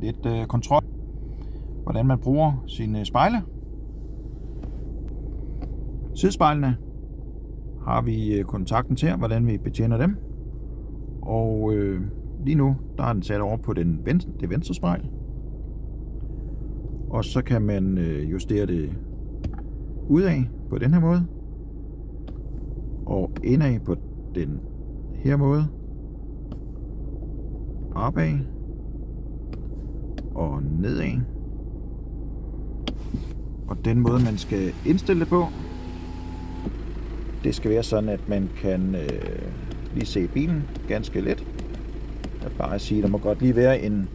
lidt kontrol, hvordan man bruger sine spejle. Sidespejlene har vi kontakten til, hvordan vi betjener dem. Og lige nu der er den sat over på det venstre spejl. Og så kan man justere det udad på den her måde. Og indad på den her måde. Opad. Og nedad. Og den måde man skal indstille det på, det skal være sådan, at man kan lige se bilen ganske let. Jeg vil bare sige, at der må godt lige være en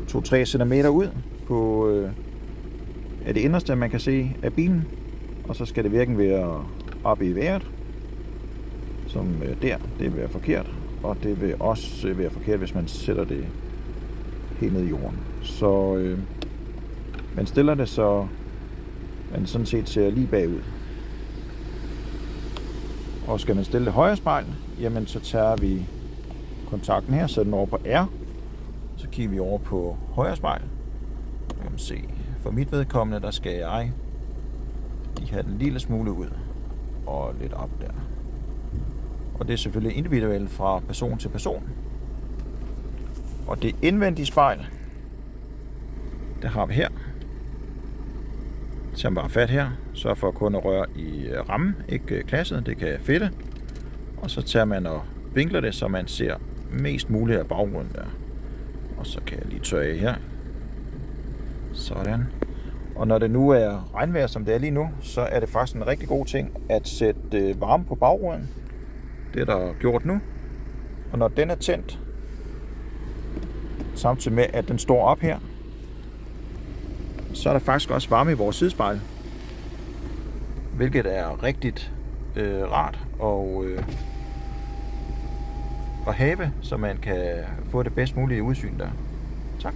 2-3 cm ud på af det inderste, man kan se af bilen. Og så skal det virkelig være oppe i vejret, som der, det vil være forkert. Og det vil også være forkert, hvis man sætter det helt ned i jorden. Så man stiller det, så man sådan set ser lige bagud. Og skal man stille det højre spejl, jamen så tager vi kontakten her, sætter den over på R. Så kigger vi over på højre spejl. Jeg kan se, for mit vedkommende, der skal jeg lige have den lille smule ud og lidt op der. Og det er selvfølgelig individuelt fra person til person. Og det indvendige spejl, det har vi her. Så bare fat her. Sørg for kun at røre i rammen, ikke klasset, det kan fedte. Og så tager man og vinkler det, så man ser mest muligt af baggrunden der. Og så kan jeg lige tørre af her. Sådan. Og når det nu er regnvejr, som det er lige nu, så er det faktisk en rigtig god ting at sætte varme på bagruden. Det er der gjort nu. Og når den er tændt, samtidig med at den står op her, så er der faktisk også varme i vores sidespejl. Hvilket er rigtig rart at have, så man kan få det bedst mulige udsyn der. Tak.